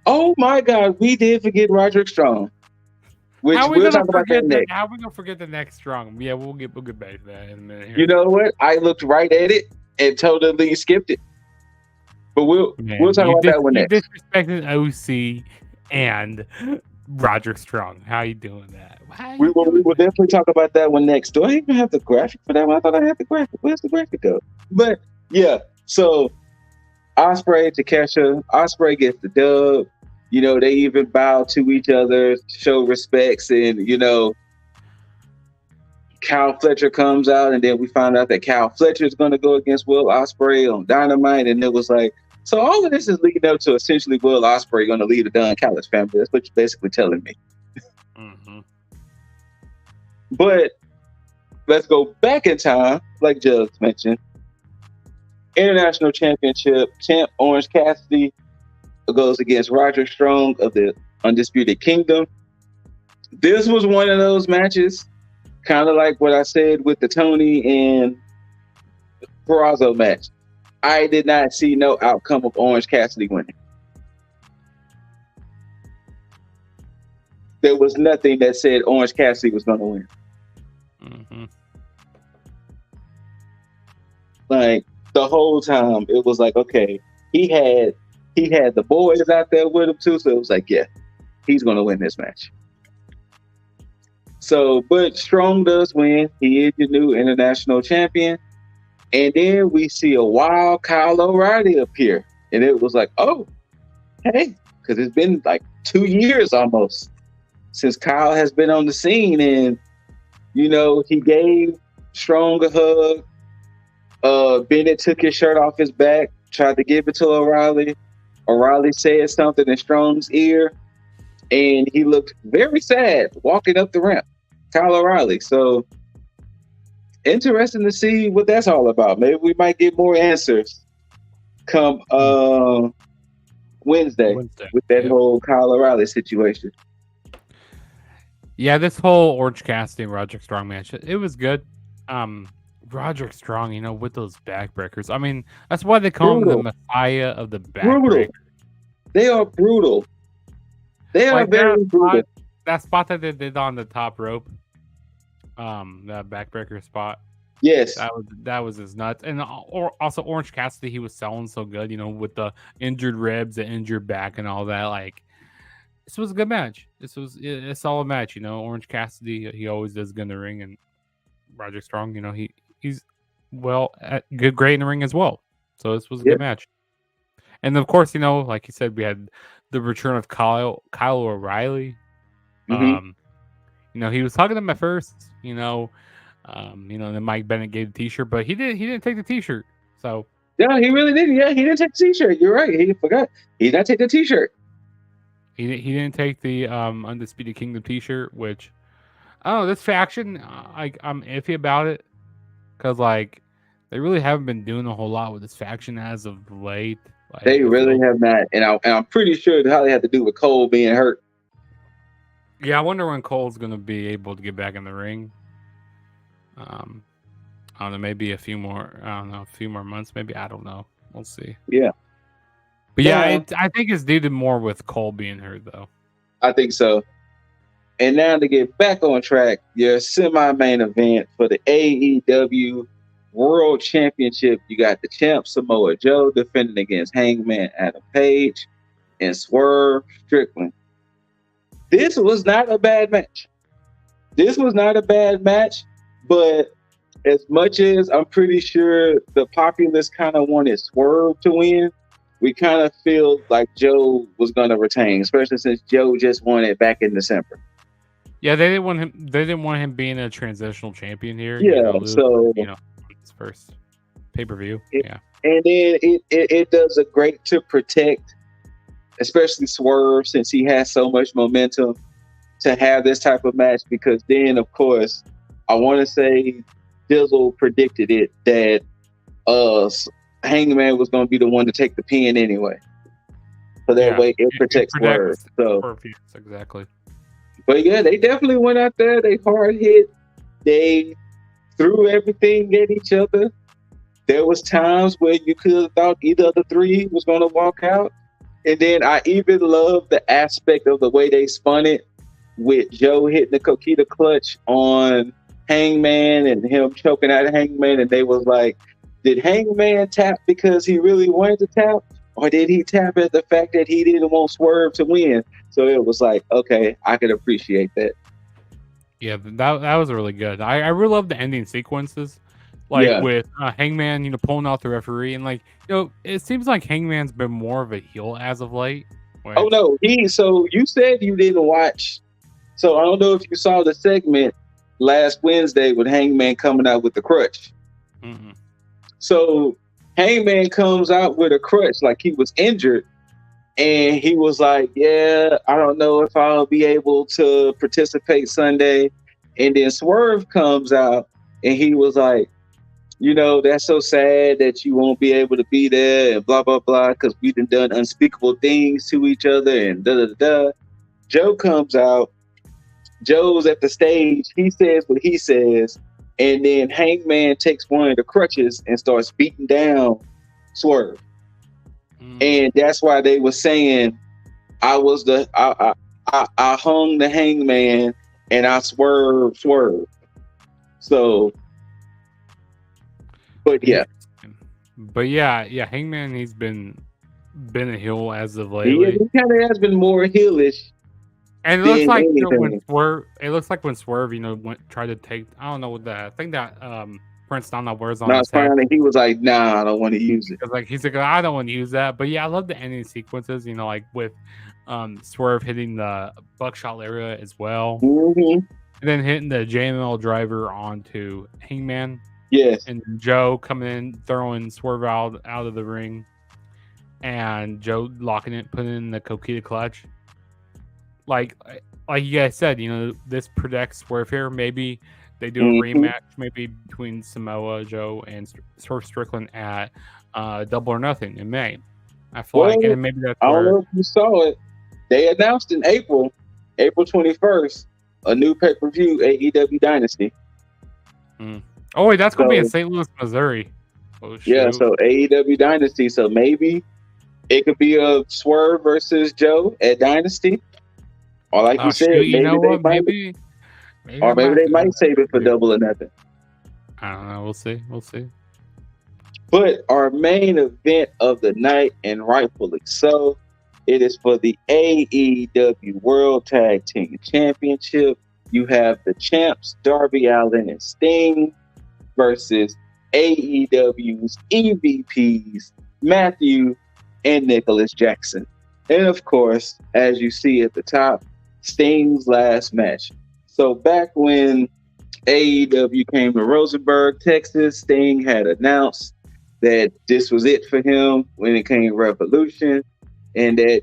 Oh my God, we did forget Roderick Strong. Which how are we we'll gonna talk about that next. How are we gonna forget the next Strong? Yeah, we'll get back to that in a minute. Here. You know what? I looked right at it and totally skipped it. But we'll talk about that one next. You disrespected OC and Roderick Strong. How you doing that? We will definitely talk about that one next. Do I even have the graphic for that one? I thought I had the graphic. Where's the graphic go? But yeah, so Ospreay, Takeshita, Ospreay gets the dub. You know, they even bow to each other, show respects, and you know, Kyle Fletcher comes out, and then we find out that Kyle Fletcher is going to go against Will Ospreay on Dynamite, and it was like, so all of this is leading up to essentially Will Ospreay going to lead the Don Callis family. That's what you're basically telling me. Mm-hmm. But let's go back in time, like Jugs mentioned. International Championship champ Orange Cassidy goes against Roderick Strong of the Undisputed Kingdom. This was one of those matches, kind of like what I said with the Tony and Peraza match. I did not see no outcome of Orange Cassidy winning. There was nothing that said Orange Cassidy was going to win. Mm-hmm. Like the whole time, it was like, okay, he had the boys out there with him too, so it was like, yeah, he's going to win this match. So, but Strong does win. He is the new international champion. And then we see a wild Kyle O'Reilly appear. And it was like, oh, hey, because it's been like 2 years almost since Kyle has been on the scene. And, you know, he gave Strong a hug. Bennett took his shirt off his back, tried to give it to O'Reilly. O'Reilly said something in Strong's ear, and he looked very sad walking up the ramp. Kyle O'Reilly. So interesting to see what that's all about. Maybe we might get more answers come Wednesday with that whole Kyle O'Reilly situation. Yeah, this whole Orange Cassidy and Roderick Strong match, it was good. Roderick Strong, you know, with those backbreakers. I mean, that's why they call him the Messiah of the backbreakers. They are brutal. They are very brutal. That spot that they did on the top rope, that backbreaker spot. Yes, that was his nuts. And also Orange Cassidy, he was selling so good, you know, with the injured ribs, the injured back, and all that. Like, this was a good match. This was a solid match, you know. Orange Cassidy, he always does good in the ring, and Roderick Strong, you know, he's great in the ring as well. So this was a good match. And of course, you know, like you said, we had the return of Kyle O'Reilly. Mm-hmm. You know, he was hugging him at first, you know, then Mike Bennett gave the t-shirt, but he didn't take the t-shirt. So yeah, he really didn't. Yeah, he didn't take the t-shirt. You're right. He forgot. He did not take the t-shirt. He didn't take the Undisputed Kingdom t-shirt, which this faction, I'm iffy about it, because like they really haven't been doing a whole lot with this faction as of late. Like, they really have not, and I'm pretty sure how they had to do with Cole being hurt. Yeah, I wonder when Cole's going to be able to get back in the ring. I don't know, maybe a few more months, maybe. I don't know. We'll see. Yeah. But yeah, I think it's due to more with Cole being hurt, though. I think so. And now to get back on track, your semi-main event for the AEW World Championship, you got the champ Samoa Joe defending against Hangman Adam Page and Swerve Strickland. This was not a bad match. But as much as I'm pretty sure the populace kind of wanted Swerve to win, we kind of feel like Joe was going to retain, especially since Joe just won it back in December. Yeah, they didn't want him. They didn't want him being a transitional champion here. Yeah, so his first pay-per-view. Yeah, and then it does a great to protect, especially Swerve, since he has so much momentum to have this type of match. Because then, of course, I want to say Dizzle predicted it that Hangman was going to be the one to take the pin anyway. So that way it protects Swerve. So exactly. But yeah, they definitely went out there. They hard hit. They threw everything at each other. There was times where you could have thought either of the three was going to walk out. And then I even love the aspect of the way they spun it with Joe hitting the Coquita clutch on Hangman and him choking out Hangman. And they was like, did Hangman tap because he really wanted to tap? Or did he tap at the fact that he didn't want Swerve to win? So it was like, okay, I could appreciate that. Yeah, that was really good. I really love the ending sequences, with Hangman, pulling out the referee, and it seems like Hangman's been more of a heel as of late. Oh no, so you said you didn't watch. So I don't know if you saw the segment last Wednesday with Hangman coming out with the crutch. Mm-hmm. So Hangman comes out with a crutch like he was injured. And he was like, yeah, I don't know if I'll be able to participate Sunday. And then Swerve comes out and he was like, that's so sad that you won't be able to be there and blah, blah, blah, because we've done unspeakable things to each other and da-da-da-da. Joe comes out. Joe's at the stage. He says what he says. And then Hangman takes one of the crutches and starts beating down Swerve. And that's why they were saying I hung the Hangman and I swerved. So, but yeah, Hangman, he's been a heel as of He lately. kind of has been more heelish. And it looks like when Swerve, tried to take. I don't know what that. I think that Prince Nana wears on his head. He was like, nah, I don't want to use it. He's like, I don't want to use that. But yeah, I love the ending sequences, with Swerve hitting the buckshot lariat as well. Mm-hmm. And then hitting the JML driver onto Hangman. Yes. And Joe coming in, throwing Swerve out of the ring. And Joe locking it, putting in the Coquita clutch. Like you guys said, this protects Swerve here. Maybe they do a rematch, maybe between Samoa Joe and Swerve Strickland at Double or Nothing in May. I feel and maybe that's I don't know if you saw it. They announced in April 21st, a new pay-per-view, AEW Dynasty. Oh wait, that's gonna be in St. Louis, Missouri. Oh, shoot. Yeah, so AEW Dynasty. So maybe it could be a Swerve versus Joe at Dynasty. Or like you said, maybe they might save it for Double or Nothing. I don't know. We'll see. But our main event of the night, and rightfully so, it is for the AEW World Tag Team Championship. You have the champs, Darby Allin and Sting, versus AEW's EVPs, Matthew and Nicholas Jackson. And of course, as you see at the top, Sting's last match. So back when AEW came to Rosenberg, Texas, Sting had announced that this was it for him when it came Revolution, and that,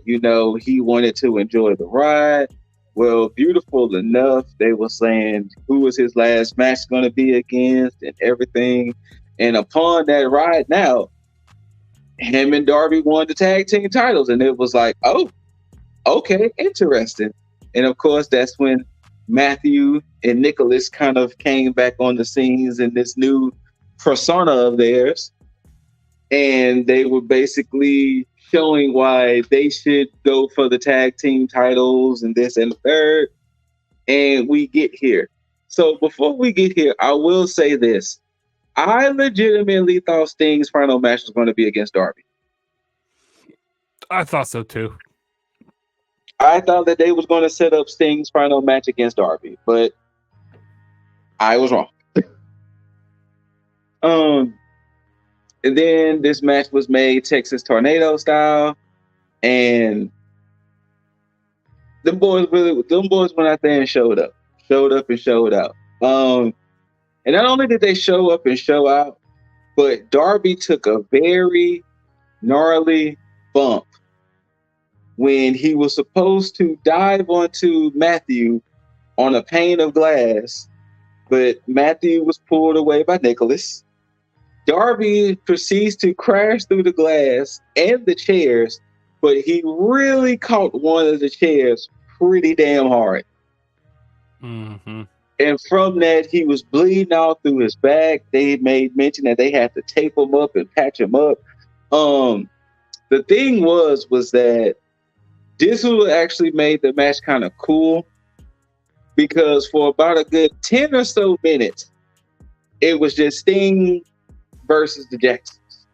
he wanted to enjoy the ride. Well, beautiful enough, they were saying who was his last match going to be against and everything. And upon that ride now, him and Darby won the tag team titles. And it was like, oh, okay, interesting. And of course, that's when Matthew and Nicholas kind of came back on the scenes in this new persona of theirs. And they were basically showing why they should go for the tag team titles and this and the third. and we get here. So before we get here, I will say this. I legitimately thought Sting's final match was going to be against Darby. I thought so too. I thought that they was going to set up Sting's final match against Darby, but I was wrong. And then this match was made Texas Tornado style, and them boys went out there and showed up and showed out. And not only did they show up and show out, but Darby took a very gnarly bump when he was supposed to dive onto Matthew on a pane of glass, but Matthew was pulled away by Nicholas. Darby proceeds to crash through the glass and the chairs, but he really caught one of the chairs pretty damn hard. Mm-hmm. And from that, he was bleeding out through his back. They made mention that they had to tape him up and patch him up. The thing was that this would actually made the match kind of cool, because for about a good 10 or so minutes, it was just Sting versus the Jacksons.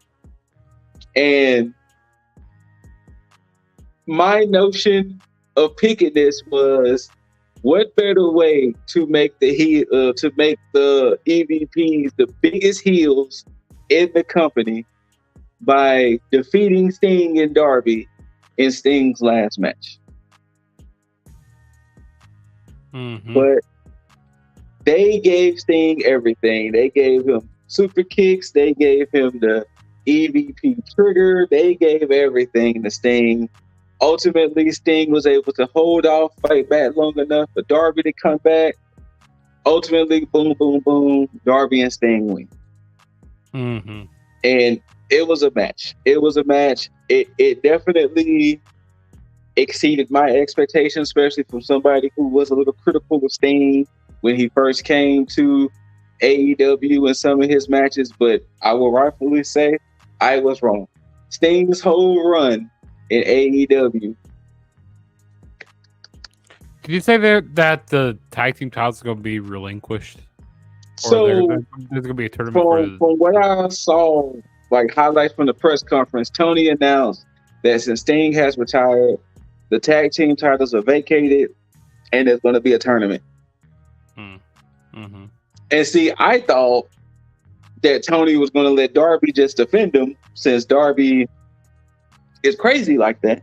And my notion of picking this was, what better way to make the EVPs the biggest heels in the company by defeating Sting and Darby in Sting's last match? Mm-hmm. But they gave Sting everything. They gave him super kicks. They gave him the EVP trigger. They gave everything to Sting. Ultimately, Sting was able to hold off, fight back long enough for Darby to come back. Ultimately, boom, boom, boom, Darby and Sting win. Mm-hmm. And it was a match. It definitely exceeded my expectations, especially from somebody who was a little critical of Sting when he first came to AEW in some of his matches. But I will rightfully say I was wrong. Sting's whole run in AEW. Did you say that the tag team titles are going to be relinquished? So there's going to be a tournament from what I saw, like highlights from the press conference, Tony announced that since Sting has retired, the tag team titles are vacated, and there's going to be a tournament. Mm-hmm. And see, I thought that Tony was going to let Darby just defend him, since Darby is crazy like that.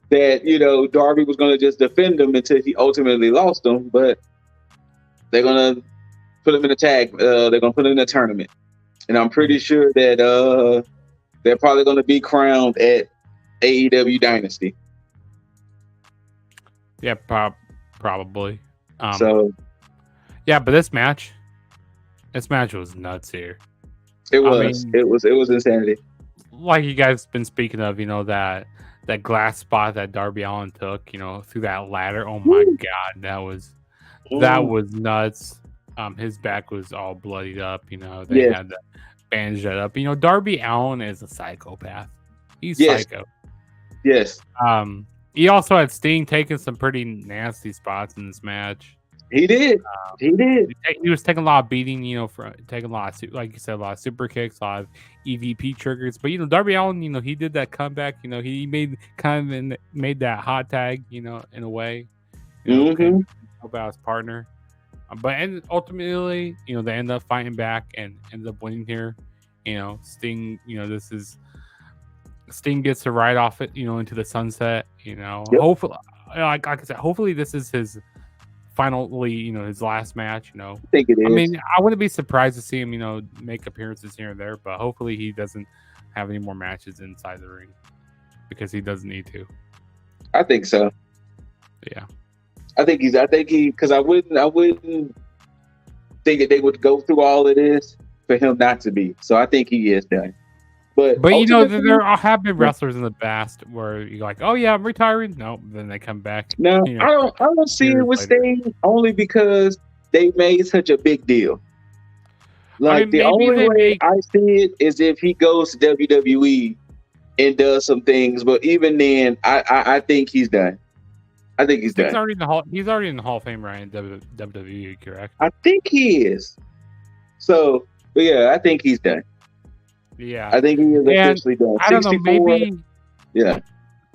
That, Darby was going to just defend him until he ultimately lost him, but they're going to put him in a tag. They're going to put him in a tournament. And I'm pretty sure that they're probably going to be crowned at AEW Dynasty. Yeah, probably. Yeah, but this match was nuts here. It was insanity. Like you guys been speaking of, that glass spot that Darby Allin took, through that ladder. Oh my God, that was nuts. His back was all bloodied up. They had to bandage that up. Darby Allin is a psychopath. He's psycho. Yes. He also had Sting taking some pretty nasty spots in this match. He did. He was taking a lot of beating, taking a lot of, like you said, a lot of super kicks, a lot of EVP triggers. But Darby Allin, he did that comeback. He made made that hot tag, in a way. Help out his partner. But ultimately, they end up fighting back and ended up winning here. Sting, Sting gets to ride off it, into the sunset. Hopefully, like I said, hopefully this is his finally, his last match. I think it is. I mean, I wouldn't be surprised to see him, make appearances here and there, but hopefully he doesn't have any more matches inside the ring because he doesn't need to. I think so. Yeah. I think because I wouldn't think that they would go through all of this for him not to be. So I think he is done. But there have been wrestlers in the past where you're like, oh yeah, I'm retiring. No, then they come back. No, I don't see it with Sting only because they made such a big deal. Like the only way I see it is if he goes to WWE and does some things. But even then, I think he's done. I think he's Sting's done. already in the hall. He's already in the Hall of Fame, right? In WWE, correct? I think he is. So, but yeah, I think he's done. Yeah, I think he is officially done. I don't know. 64.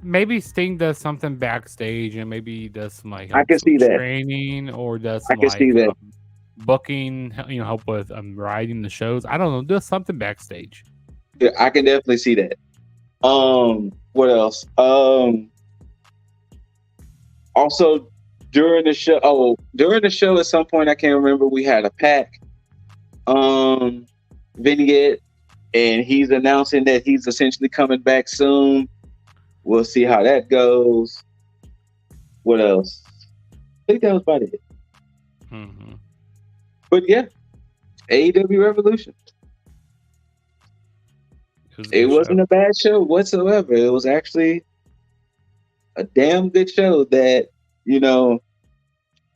Maybe Sting does something backstage, and maybe he does some like I can see that. training, or does I some can see that. booking. Help with writing the shows. I don't know. Do something backstage. Yeah, I can definitely see that. What else? Also during the show. At some point, I can't remember. We had a pack vignette, and he's announcing that he's essentially coming back soon. We'll see how that goes. What else? I think that was about it. Mm-hmm. But yeah, AEW Revolution. It wasn't a bad show whatsoever. It was actually a damn good show that,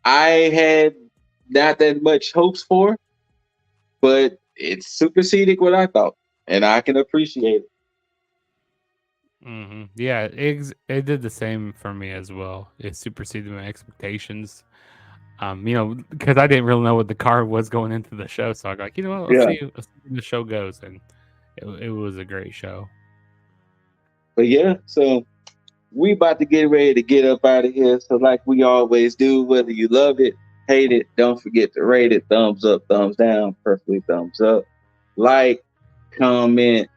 I had not that much hopes for, but it superseded what I thought, and I can appreciate it. Mm-hmm. Yeah, it did the same for me as well. It superseded my expectations. Because I didn't really know what the card was going into the show, so I got, let's see where the show goes, and it was a great show. But yeah, so we about to get ready to get up out of here. So like we always do, whether you love it, hate it, don't forget to rate it. Thumbs up, thumbs down, preferably thumbs up. Like, comment,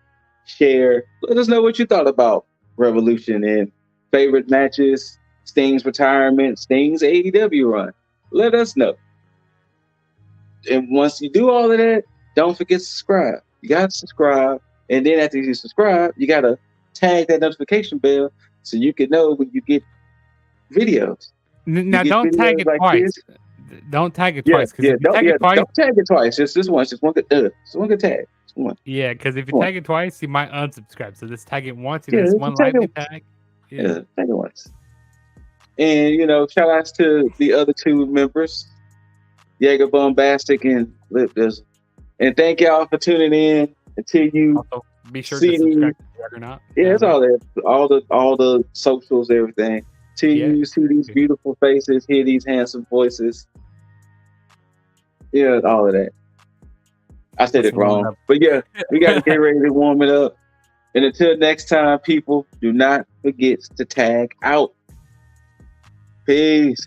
share. Let us know what you thought about Revolution and favorite matches, Sting's retirement, Sting's AEW run. Let us know. And once you do all of that, don't forget to subscribe. You got to subscribe. And then after you subscribe, you got to tag that notification bell so you can know when you get videos. Now, don't tag it twice. Don't tag it twice. Don't tag it twice. Just this once. Just one good tag. Just one. Yeah, because if you tag it twice, you might unsubscribe. So just tag it once. It's one lightning tag. Yeah, tag it once. And, shout outs to the other two members, Jaeger Bombastic and Lip Dizzle. And thank y'all for tuning in. Until you also, be sure to subscribe to Juggernaut. Yeah, it's all there. All the socials, everything. Till you see these beautiful faces, hear these handsome voices. Yeah, all of that. I said it wrong. But yeah, we got to get ready to warm it up. And until next time, people, do not forget to tag out. Peace.